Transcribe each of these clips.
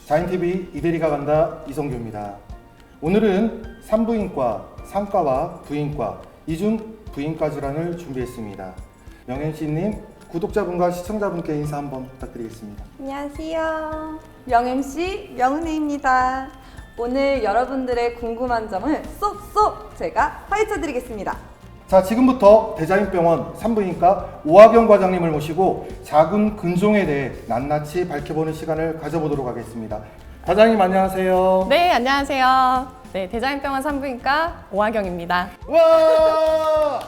자연TV 이대리가 간다 이성규입니다. 오늘은 산부인과, 산과와 부인과, 이중 부인과 질환을 준비했습니다. 명현씨님, 구독자분과 시청자분께 인사 한번 부탁드리겠습니다. 안녕하세요. 명MC 명은혜입니다. 오늘 여러분들의 궁금한 점을 쏙쏙 제가 파헤쳐 드리겠습니다. 자, 지금부터 대자연병원 산부인과 오하경 과장님을 모시고 자궁 근종에 대해 낱낱이 밝혀보는 시간을 가져보도록 하겠습니다. 과장님 안녕하세요. 네, 안녕하세요. 네, 대자연병원 산부인과 오하경입니다. 와!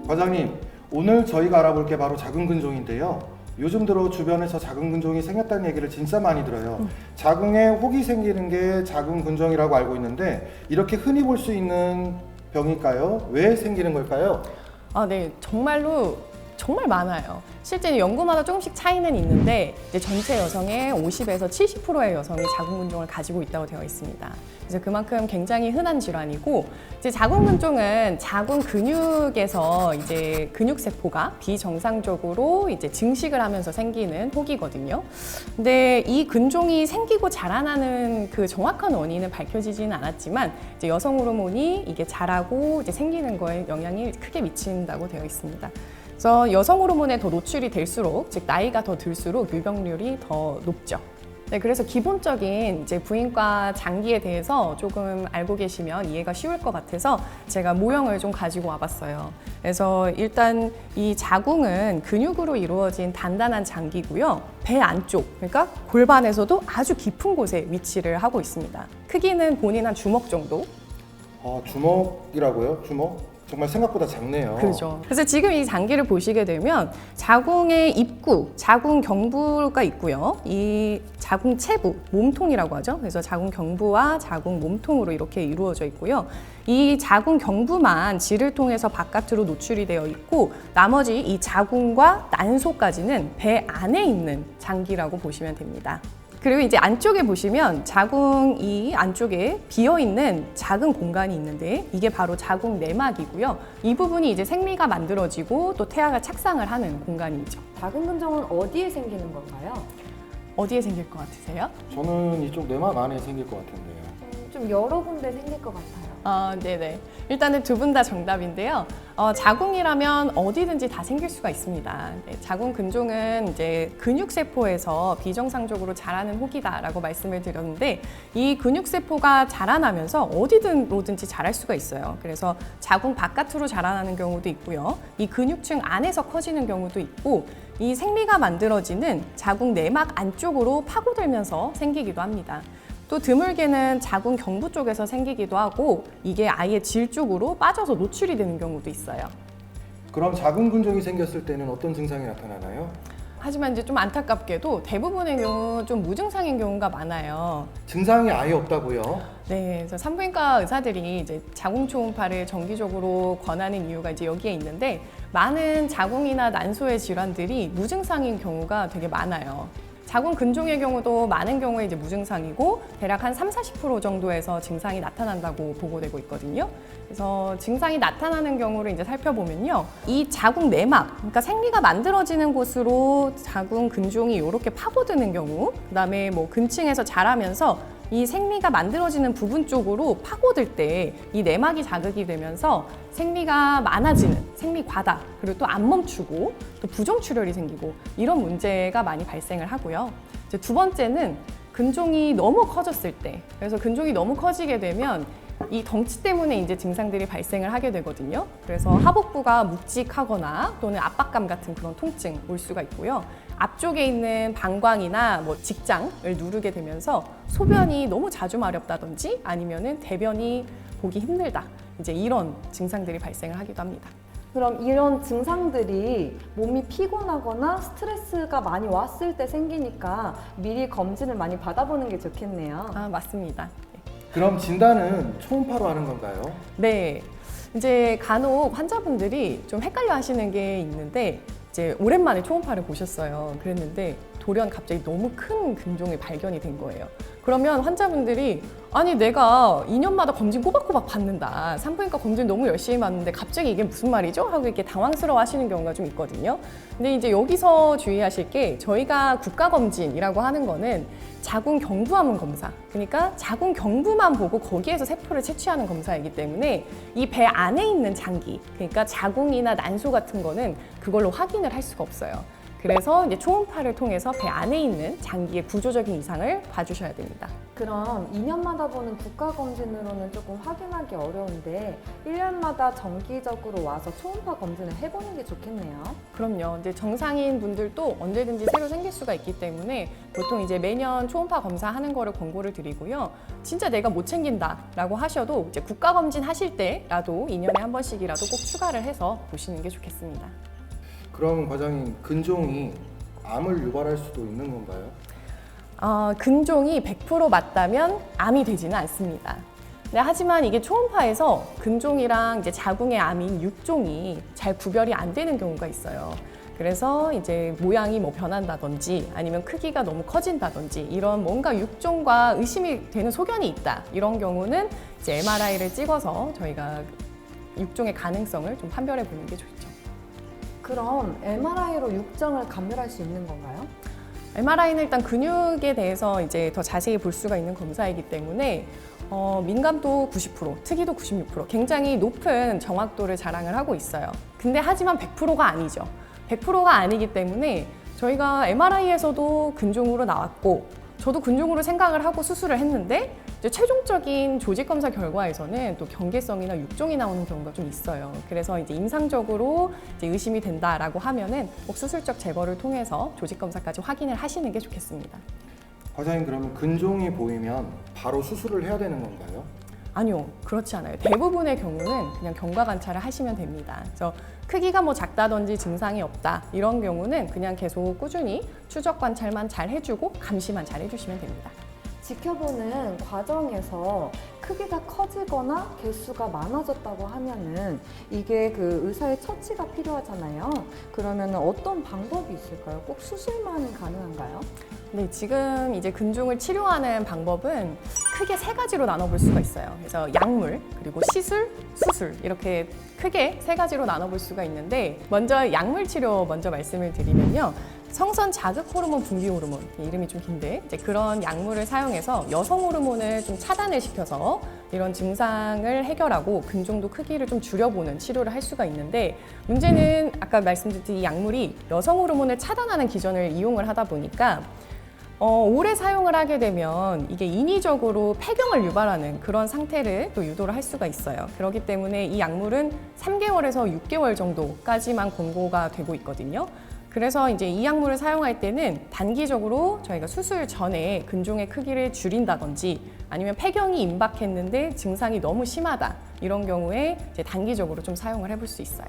과장님, 오늘 저희가 알아볼 게 바로 자궁 근종인데요. 요즘 들어 주변에서 자궁 근종이 생겼다는 얘기를 진짜 많이 들어요. 자궁에 혹이 생기는 게 자궁 근종이라고 알고 있는데 이렇게 흔히 볼 수 있는 병일까요? 왜 생기는 걸까요? 네, 정말 많아요. 실제 연구마다 조금씩 차이는 있는데 이제 전체 여성의 50에서 70%의 여성이 자궁 근종을 가지고 있다고 되어 있습니다. 그래서 그만큼 굉장히 흔한 질환이고, 이제 자궁 근종은 자궁 근육에서 이제 근육 세포가 비정상적으로 이제 증식을 하면서 생기는 혹이거든요. 근데 이 근종이 생기고 자라나는 그 정확한 원인은 밝혀지지는 않았지만, 이제 여성 호르몬이 이게 자라고 이제 생기는 거에 영향이 크게 미친다고 되어 있습니다. 그래서 여성 호르몬에 더 노출이 될수록, 즉 나이가 더 들수록 유병률이 더 높죠. 네, 그래서 기본적인 이제 부인과 장기에 대해서 조금 알고 계시면 이해가 쉬울 것 같아서 제가 모형을 좀 가지고 와봤어요. 그래서 일단 이 자궁은 근육으로 이루어진 단단한 장기고요. 배 안쪽, 그러니까 골반에서도 아주 깊은 곳에 위치를 하고 있습니다. 크기는 본인 한 주먹 정도. 주먹이라고요? 주먹? 정말 생각보다 작네요. 그렇죠. 그래서 지금 이 장기를 보시게 되면 자궁의 입구, 자궁 경부가 있고요. 이 자궁 체부, 몸통이라고 하죠. 그래서 자궁 경부와 자궁 몸통으로 이렇게 이루어져 있고요. 이 자궁 경부만 질을 통해서 바깥으로 노출이 되어 있고, 나머지 이 자궁과 난소까지는 배 안에 있는 장기라고 보시면 됩니다. 그리고 이제 안쪽에 보시면 자궁 이 안쪽에 비어있는 작은 공간이 있는데, 이게 바로 자궁 내막이고요. 이 부분이 이제 생리가 만들어지고 또 태아가 착상을 하는 공간이죠. 자궁 근종은 어디에 생기는 걸까요? 어디에 생길 것 같으세요? 저는 이쪽 내막 안에 생길 것 같은데요. 좀 여러 군데 생길 것 같아요. 네네. 일단은 두 분 다 정답인데요. 자궁이라면 어디든지 다 생길 수가 있습니다. 네, 자궁 근종은 이제 근육세포에서 비정상적으로 자라는 혹이다라고 말씀을 드렸는데, 이 근육세포가 자라나면서 어디든지 자랄 수가 있어요. 그래서 자궁 바깥으로 자라나는 경우도 있고요. 이 근육층 안에서 커지는 경우도 있고, 이 생리가 만들어지는 자궁 내막 안쪽으로 파고들면서 생기기도 합니다. 또 드물게는 자궁 경부 쪽에서 생기기도 하고, 이게 아예 질 쪽으로 빠져서 노출이 되는 경우도 있어요. 그럼 자궁 근종이 생겼을 때는 어떤 증상이 나타나나요? 하지만 이제 좀 안타깝게도 대부분의 경우 좀 무증상인 경우가 많아요. 증상이 아예 없다고요? 네, 그래서 산부인과 의사들이 이제 자궁 초음파를 정기적으로 권하는 이유가 이제 여기에 있는데, 많은 자궁이나 난소의 질환들이 무증상인 경우가 되게 많아요. 자궁 근종의 경우도 많은 경우에 이제 무증상이고, 대략 한 30-40% 정도에서 증상이 나타난다고 보고되고 있거든요. 그래서 증상이 나타나는 경우를 이제 살펴보면요. 이 자궁 내막, 그러니까 생리가 만들어지는 곳으로 자궁 근종이 이렇게 파고드는 경우, 그다음에 뭐 근층에서 자라면서 이 생리가 만들어지는 부분 쪽으로 파고들 때 이 내막이 자극이 되면서 생리가 많아지는, 생리 과다, 그리고 또 안 멈추고 또 부정출혈이 생기고, 이런 문제가 많이 발생을 하고요. 이제 두 번째는 근종이 너무 커졌을 때, 그래서 근종이 너무 커지게 되면 이 덩치 때문에 이제 증상들이 발생을 하게 되거든요. 그래서 하복부가 묵직하거나 또는 압박감 같은 그런 통증 올 수가 있고요. 앞쪽에 있는 방광이나 뭐 직장을 누르게 되면서 소변이 너무 자주 마렵다든지, 아니면은 대변이 보기 힘들다, 이제 이런 증상들이 발생을 하기도 합니다. 그럼 이런 증상들이 몸이 피곤하거나 스트레스가 많이 왔을 때 생기니까 미리 검진을 많이 받아보는 게 좋겠네요. 맞습니다. 그럼 진단은 초음파로 하는 건가요? 네, 이제 간혹 환자분들이 좀 헷갈려 하시는 게 있는데, 이제 오랜만에 초음파를 보셨어요. 그랬는데 돌연 갑자기 너무 큰 근종이 발견이 된 거예요. 그러면 환자분들이 아니 내가 2년마다 검진 꼬박꼬박 받는다. 산부인과 검진 너무 열심히 받는데 갑자기 이게 무슨 말이죠? 하고 이렇게 당황스러워 하시는 경우가 좀 있거든요. 근데 이제 여기서 주의하실 게 저희가 국가검진이라고 하는 거는 자궁 경부암 검사. 그러니까 자궁 경부만 보고 거기에서 세포를 채취하는 검사이기 때문에 이 배 안에 있는 장기, 그러니까 자궁이나 난소 같은 거는 그걸로 확인을 할 수가 없어요. 그래서 이제 초음파를 통해서 배 안에 있는 장기의 구조적인 이상을 봐주셔야 됩니다. 그럼 2년마다 보는 국가검진으로는 조금 확인하기 어려운데 1년마다 정기적으로 와서 초음파 검진을 해보는 게 좋겠네요. 그럼요. 이제 정상인 분들도 언제든지 새로 생길 수가 있기 때문에 보통 이제 매년 초음파 검사하는 거를 권고를 드리고요. 진짜 내가 못 챙긴다라고 하셔도 이제 국가검진 하실 때라도 2년에 한 번씩이라도 꼭 추가를 해서 보시는 게 좋겠습니다. 그럼 과장님, 근종이 암을 유발할 수도 있는 건가요? 근종이 100% 맞다면 암이 되지는 않습니다. 네, 하지만 이게 초음파에서 근종이랑 이제 자궁의 암인 육종이 잘 구별이 안 되는 경우가 있어요. 그래서 이제 모양이 뭐 변한다든지 아니면 크기가 너무 커진다든지 이런 뭔가 육종과 의심이 되는 소견이 있다. 이런 경우는 이제 MRI를 찍어서 저희가 육종의 가능성을 좀 판별해 보는 게 좋죠. 그럼 MRI로 육정을 감별할 수 있는 건가요? MRI는 일단 근육에 대해서 이제 더 자세히 볼 수가 있는 검사이기 때문에 민감도 90%, 특이도 96%, 굉장히 높은 정확도를 자랑을 하고 있어요. 근데 하지만 100%가 아니죠. 100%가 아니기 때문에 저희가 MRI에서도 근종으로 나왔고 저도 근종으로 생각을 하고 수술을 했는데 이제 최종적인 조직 검사 결과에서는 또 경계성이나 육종이 나오는 경우가 좀 있어요. 그래서 이제 임상적으로 이제 의심이 된다라고 하면은 꼭 수술적 제거를 통해서 조직 검사까지 확인을 하시는 게 좋겠습니다. 과장님, 그러면 근종이 보이면 바로 수술을 해야 되는 건가요? 아니요, 그렇지 않아요. 대부분의 경우는 그냥 경과 관찰을 하시면 됩니다. 그래서 크기가 뭐 작다든지 증상이 없다 이런 경우는 그냥 계속 꾸준히 추적 관찰만 잘 해주고 감시만 잘 해주시면 됩니다. 지켜보는 과정에서 크기가 커지거나 개수가 많아졌다고 하면은 이게 그 의사의 처치가 필요하잖아요. 그러면 어떤 방법이 있을까요? 꼭 수술만 가능한가요? 네, 지금 이제 근종을 치료하는 방법은 크게 세 가지로 나눠볼 수가 있어요. 그래서 약물, 그리고 시술, 수술 이렇게 크게 세 가지로 나눠볼 수가 있는데 먼저 약물 치료 먼저 말씀을 드리면요. 성선 자극 호르몬 분비 호르몬, 이름이 좀 긴데 이제 그런 약물을 사용해서 여성 호르몬을 좀 차단을 시켜서 이런 증상을 해결하고 근종도 크기를 좀 줄여보는 치료를 할 수가 있는데 문제는 아까 말씀드린 이 약물이 여성 호르몬을 차단하는 기전을 이용을 하다 보니까 오래 사용을 하게 되면 이게 인위적으로 폐경을 유발하는 그런 상태를 또 유도를 할 수가 있어요. 그렇기 때문에 이 약물은 3개월에서 6개월 정도까지만 권고가 되고 있거든요. 그래서 이제 이 약물을 사용할 때는 단기적으로 저희가 수술 전에 근종의 크기를 줄인다든지 아니면 폐경이 임박했는데 증상이 너무 심하다 이런 경우에 이제 단기적으로 좀 사용을 해볼 수 있어요.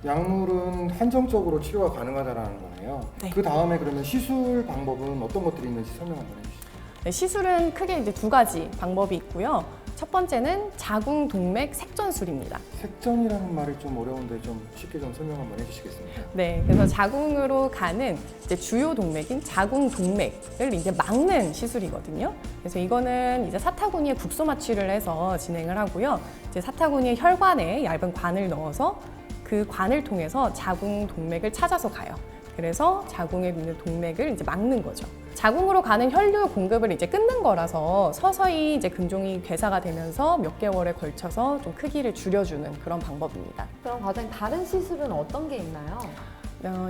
약물은 한정적으로 치료가 가능하다는 거네요. 네. 그 다음에 그러면 시술 방법은 어떤 것들이 있는지 설명 한번 해주시죠. 네, 시술은 크게 이제 두 가지 방법이 있고요. 첫 번째는 자궁 동맥 색전술입니다. 색전이라는 말이 좀 어려운데 좀 쉽게 좀 설명 한번 해주시겠습니까? 네, 그래서 자궁으로 가는 이제 주요 동맥인 자궁 동맥을 이제 막는 시술이거든요. 그래서 이거는 이제 사타구니에 국소 마취를 해서 진행을 하고요. 이제 사타구니의 혈관에 얇은 관을 넣어서 그 관을 통해서 자궁 동맥을 찾아서 가요. 그래서 자궁에 있는 동맥을 이제 막는 거죠. 자궁으로 가는 혈류 공급을 이제 끊는 거라서 서서히 이제 근종이 괴사가 되면서 몇 개월에 걸쳐서 좀 크기를 줄여주는 그런 방법입니다. 그럼 과장님 다른 시술은 어떤 게 있나요?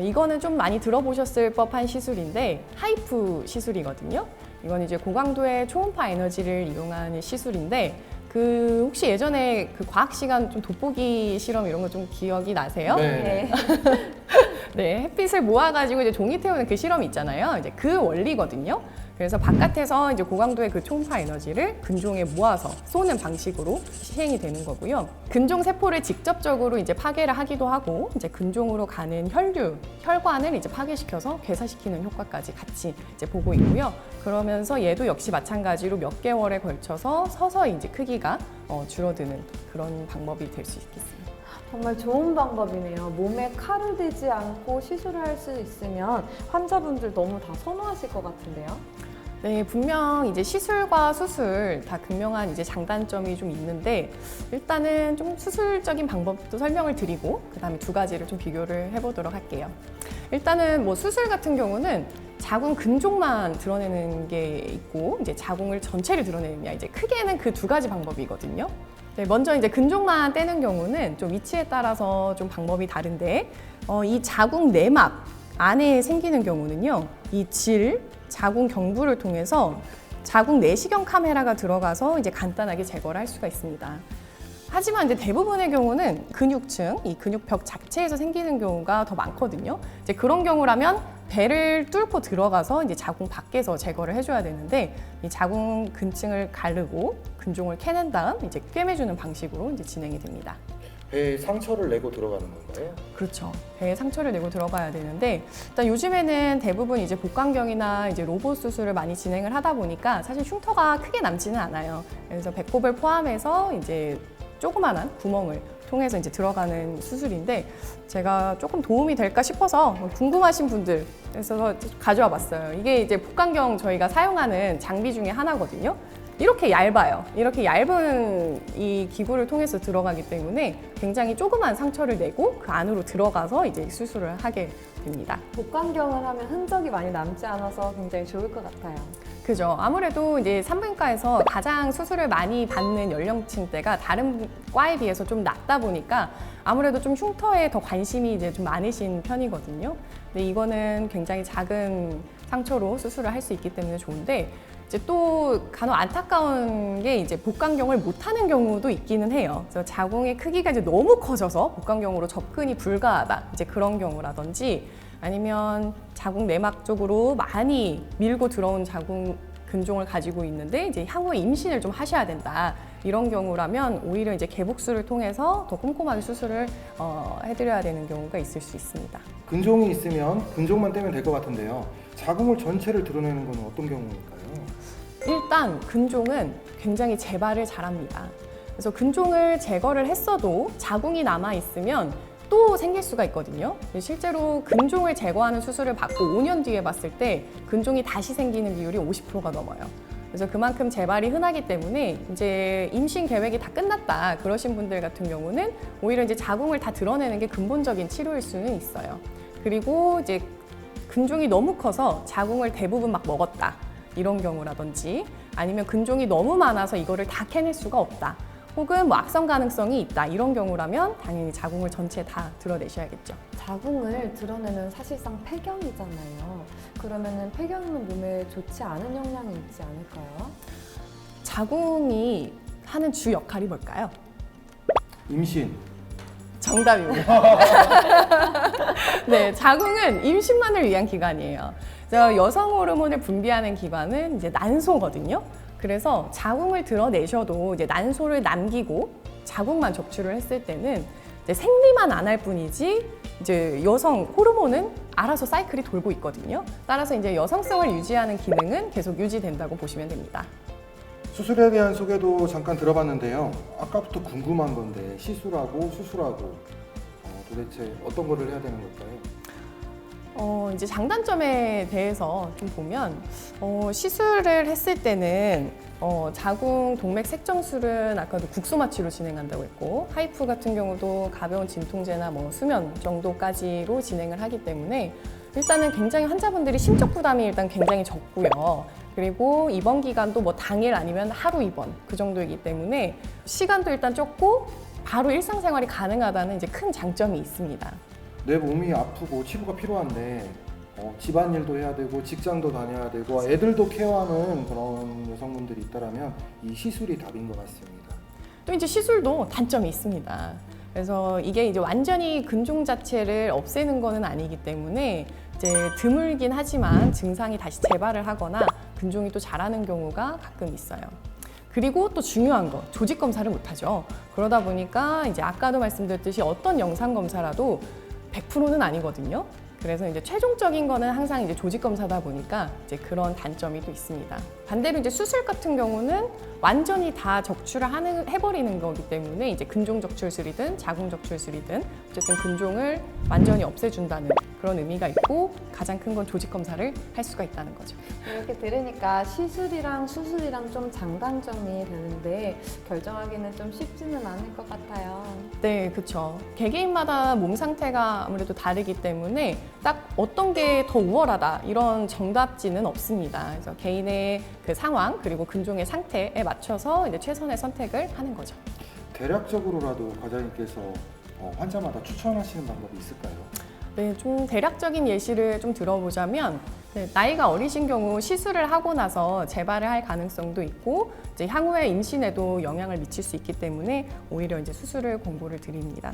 이거는 좀 많이 들어보셨을 법한 시술인데 하이프 시술이거든요. 이건 이제 고강도의 초음파 에너지를 이용한 시술인데 그 혹시 예전에 그 과학 시간 좀 돋보기 실험 이런 거 좀 기억이 나세요? 네. 네, 햇빛을 모아가지고 이제 종이 태우는 그 실험이 있잖아요. 이제 그 원리거든요. 그래서 바깥에서 이제 고강도의 그 초음파 에너지를 근종에 모아서 쏘는 방식으로 시행이 되는 거고요. 근종 세포를 직접적으로 이제 파괴를 하기도 하고, 이제 근종으로 가는 혈관을 이제 파괴시켜서 괴사시키는 효과까지 같이 이제 보고 있고요. 그러면서 얘도 역시 마찬가지로 몇 개월에 걸쳐서 서서히 이제 크기가 줄어드는 그런 방법이 될 수 있겠습니다. 정말 좋은 방법이네요. 몸에 칼을 대지 않고 시술을 할 수 있으면 환자분들 너무 다 선호하실 것 같은데요. 네, 분명 이제 시술과 수술 다 극명한 이제 장단점이 좀 있는데 일단은 좀 수술적인 방법도 설명을 드리고 그다음에 두 가지를 좀 비교를 해보도록 할게요. 일단은 뭐 수술 같은 경우는 자궁 근종만 드러내는 게 있고 이제 자궁을 전체를 드러내느냐 이제 크게는 그 두 가지 방법이거든요. 네, 먼저 이제 근종만 떼는 경우는 좀 위치에 따라서 좀 방법이 다른데 이 자궁 내막 안에 생기는 경우는요, 이 자궁 경부를 통해서 자궁 내시경 카메라가 들어가서 이제 간단하게 제거를 할 수가 있습니다. 하지만 이제 대부분의 경우는 근육층, 이 근육벽 자체에서 생기는 경우가 더 많거든요. 이제 그런 경우라면 배를 뚫고 들어가서 이제 자궁 밖에서 제거를 해줘야 되는데 이 자궁 근층을 가르고 근종을 캐낸 다음 이제 꿰매주는 방식으로 이제 진행이 됩니다. 배에 상처를 내고 들어가는 건가요? 그렇죠. 배에 상처를 내고 들어가야 되는데 일단 요즘에는 대부분 이제 복강경이나 이제 로봇 수술을 많이 진행을 하다 보니까 사실 흉터가 크게 남지는 않아요. 그래서 배꼽을 포함해서 이제 조그만한 구멍을 통해서 이제 들어가는 수술인데 제가 조금 도움이 될까 싶어서 궁금하신 분들 그래서 가져와 봤어요. 이게 이제 복강경 저희가 사용하는 장비 중에 하나거든요. 이렇게 얇아요. 이렇게 얇은 이 기구를 통해서 들어가기 때문에 굉장히 조그만 상처를 내고 그 안으로 들어가서 이제 수술을 하게 됩니다. 복강경을 하면 흔적이 많이 남지 않아서 굉장히 좋을 것 같아요. 그죠. 아무래도 이제 산부인과에서 가장 수술을 많이 받는 연령층대가 다른 과에 비해서 좀 낮다 보니까 아무래도 좀 흉터에 더 관심이 이제 좀 많으신 편이거든요. 근데 이거는 굉장히 작은 상처로 수술을 할 수 있기 때문에 좋은데 이제 또 간혹 안타까운 게 이제 복강경을 못하는 경우도 있기는 해요. 그래서 자궁의 크기가 이제 너무 커져서 복강경으로 접근이 불가하다. 이제 그런 경우라든지 아니면 자궁 내막 쪽으로 많이 밀고 들어온 자궁 근종을 가지고 있는데 이제 향후에 임신을 좀 하셔야 된다. 이런 경우라면 오히려 이제 개복수를 통해서 더 꼼꼼하게 수술을 해드려야 되는 경우가 있을 수 있습니다. 근종이 있으면 근종만 떼면 될 것 같은데요. 자궁을 전체를 드러내는 건 어떤 경우일까요? 일단 근종은 굉장히 재발을 잘합니다. 그래서 근종을 제거를 했어도 자궁이 남아 있으면 또 생길 수가 있거든요. 실제로 근종을 제거하는 수술을 받고 5년 뒤에 봤을 때 근종이 다시 생기는 비율이 50%가 넘어요. 그래서 그만큼 재발이 흔하기 때문에 이제 임신 계획이 다 끝났다 그러신 분들 같은 경우는 오히려 이제 자궁을 다 드러내는 게 근본적인 치료일 수는 있어요. 그리고 이제 근종이 너무 커서 자궁을 대부분 막 먹었다 이런 경우라든지 아니면 근종이 너무 많아서 이거를 다 캐낼 수가 없다. 혹은 뭐 악성 가능성이 있다 이런 경우라면 당연히 자궁을 전체 다 드러내셔야겠죠. 자궁을 드러내는 사실상 폐경이잖아요. 그러면은 폐경은 몸에 좋지 않은 영향이 있지 않을까요? 자궁이 하는 주 역할이 뭘까요? 임신. 정답입니다. 네, 자궁은 임신만을 위한 기관이에요. 그래서 여성 호르몬을 분비하는 기관은 이제 난소거든요. 그래서 자궁을 드러내셔도 이제 난소를 남기고 자궁만 적출을 했을 때는 이제 생리만 안 할 뿐이지 이제 여성 호르몬은 알아서 사이클이 돌고 있거든요. 따라서 이제 여성성을 유지하는 기능은 계속 유지된다고 보시면 됩니다. 수술에 대한 소개도 잠깐 들어봤는데요. 아까부터 궁금한 건데 시술하고 수술하고 도대체 어떤 거를 해야 되는 걸까요? 이제 장단점에 대해서 좀 보면 시술을 했을 때는 자궁 동맥 색정술은 아까도 국소 마취로 진행한다고 했고 하이프 같은 경우도 가벼운 진통제나 뭐 수면 정도까지로 진행을 하기 때문에 일단은 굉장히 환자분들이 심적 부담이 일단 굉장히 적고요. 그리고 입원 기간도 뭐 당일 아니면 하루 입원 그 정도이기 때문에 시간도 일단 적고 바로 일상생활이 가능하다는 이제 큰 장점이 있습니다. 내 몸이 아프고 치료가 필요한데 집안일도 해야 되고 직장도 다녀야 되고 애들도 케어하는 그런 여성분들이 있다면 이 시술이 답인 것 같습니다. 또 이제 시술도 단점이 있습니다. 그래서 이게 이제 완전히 근종 자체를 없애는 거는 아니기 때문에 이제 드물긴 하지만 증상이 다시 재발을 하거나 근종이 또 자라는 경우가 가끔 있어요. 그리고 또 중요한 거, 조직 검사를 못 하죠. 그러다 보니까 이제 아까도 말씀드렸듯이 어떤 영상 검사라도 100%는 아니거든요. 그래서 이제 최종적인 거는 항상 이제 조직 검사다 보니까 이제 그런 단점이 또 있습니다. 반대로 이제 수술 같은 경우는 완전히 다 적출을 해버리는 거기 때문에 이제 근종 적출술이든 자궁 적출술이든 어쨌든 근종을 완전히 없애준다는 그런 의미가 있고 가장 큰 건 조직 검사를 할 수가 있다는 거죠. 이렇게 들으니까 시술이랑 수술이랑 좀 장단점이 되는데 결정하기는 좀 쉽지는 않을 것 같아요. 네, 그렇죠. 개개인마다 몸 상태가 아무래도 다르기 때문에 딱 어떤 게 더 우월하다 이런 정답지는 없습니다. 그래서 개인의 그 상황 그리고 근종의 상태에 맞춰서 이제 최선의 선택을 하는 거죠. 대략적으로라도 과장님께서 환자마다 추천하시는 방법이 있을까요? 네, 좀 대략적인 예시를 좀 들어보자면 네, 나이가 어리신 경우 시술을 하고 나서 재발을 할 가능성도 있고 이제 향후에 임신에도 영향을 미칠 수 있기 때문에 오히려 이제 수술을 권고를 드립니다.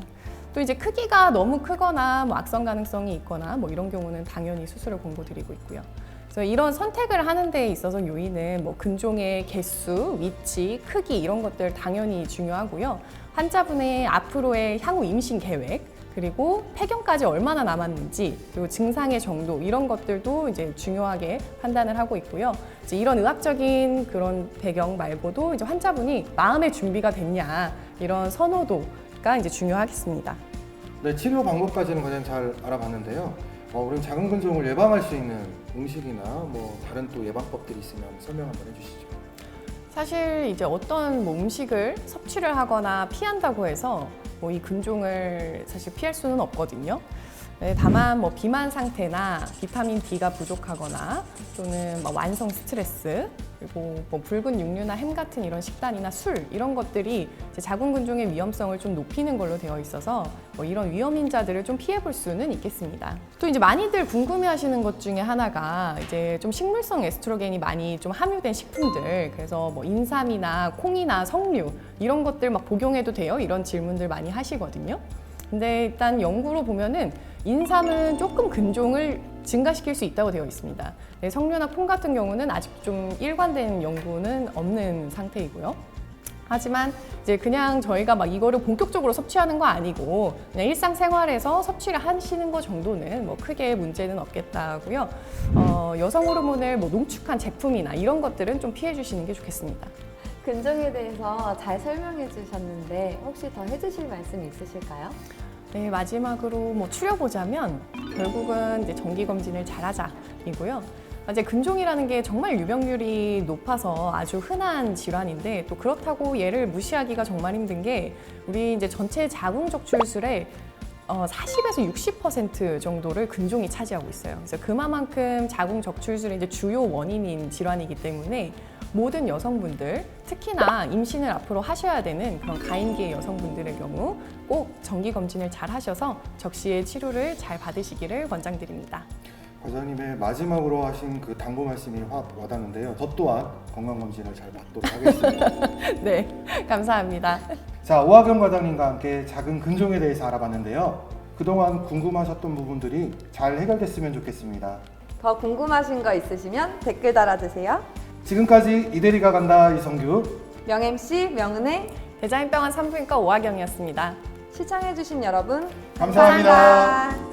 또 이제 크기가 너무 크거나 뭐 악성 가능성이 있거나 뭐 이런 경우는 당연히 수술을 권고드리고 있고요. 그래서 이런 선택을 하는 데 있어서 요인은 뭐 근종의 개수, 위치, 크기 이런 것들 당연히 중요하고요. 환자분의 앞으로의 향후 임신 계획, 그리고 폐경까지 얼마나 남았는지, 그리고 증상의 정도 이런 것들도 이제 중요하게 판단을 하고 있고요. 이제 이런 의학적인 그런 배경 말고도 이제 환자분이 마음의 준비가 됐냐 이런 선호도가 이제 중요하겠습니다. 네, 치료 방법까지는 과장님 잘 알아봤는데요. 우리 작은 근종을 예방할 수 있는 음식이나 뭐 다른 또 예방법들이 있으면 설명 한번 해주시죠. 사실 이제 어떤 뭐 음식을 섭취를 하거나 피한다고 해서 뭐 이 근종을 사실 피할 수는 없거든요. 네, 다만 뭐 비만 상태나 비타민 D가 부족하거나 또는 뭐 완성 스트레스 그리고 뭐 붉은 육류나 햄 같은 이런 식단이나 술 이런 것들이 이제 자궁 근종의 위험성을 좀 높이는 걸로 되어 있어서 뭐 이런 위험인자들을 좀 피해 볼 수는 있겠습니다. 또 이제 많이들 궁금해하시는 것 중에 하나가 이제 좀 식물성 에스트로겐이 많이 좀 함유된 식품들 그래서 뭐 인삼이나 콩이나 석류 이런 것들 막 복용해도 돼요? 이런 질문들 많이 하시거든요. 근데 일단 연구로 보면은 인삼은 조금 근종을 증가시킬 수 있다고 되어 있습니다. 네, 석류나 콩 같은 경우는 아직 좀 일관된 연구는 없는 상태이고요. 하지만 이제 그냥 저희가 막 이거를 본격적으로 섭취하는 거 아니고 그냥 일상생활에서 섭취를 하시는 거 정도는 뭐 크게 문제는 없겠다고요. 여성 호르몬을 뭐 농축한 제품이나 이런 것들은 좀 피해 주시는 게 좋겠습니다. 근종에 대해서 잘 설명해 주셨는데 혹시 더 해주실 말씀 있으실까요? 네, 마지막으로 뭐 추려보자면 결국은 이제 정기 검진을 잘하자이고요. 이제 근종이라는 게 정말 유병률이 높아서 아주 흔한 질환인데 또 그렇다고 얘를 무시하기가 정말 힘든 게 우리 이제 전체 자궁 적출술의 40에서 60% 정도를 근종이 차지하고 있어요. 그래서 그만큼 자궁 적출술의 이제 주요 원인인 질환이기 때문에 모든 여성분들, 특히나 임신을 앞으로 하셔야 되는 그런 가임기의 여성분들의 경우 꼭 정기 검진을 잘 하셔서 적시에 치료를 잘 받으시기를 권장드립니다. 과장님의 마지막으로 하신 그 당부 말씀이 확 와닿는데요. 저 또한 건강검진을 잘 받도록 하겠습니다. 네, 감사합니다. 자, 오하경 과장님과 함께 작은 근종에 대해서 알아봤는데요. 그동안 궁금하셨던 부분들이 잘 해결됐으면 좋겠습니다. 더 궁금하신 거 있으시면 댓글 달아주세요. 지금까지 이대리가 간다 이성규, 명-MC 명은혜 대장인병원 산부인과 오하경이었습니다. 시청해주신 여러분 감사합니다. 감사합니다.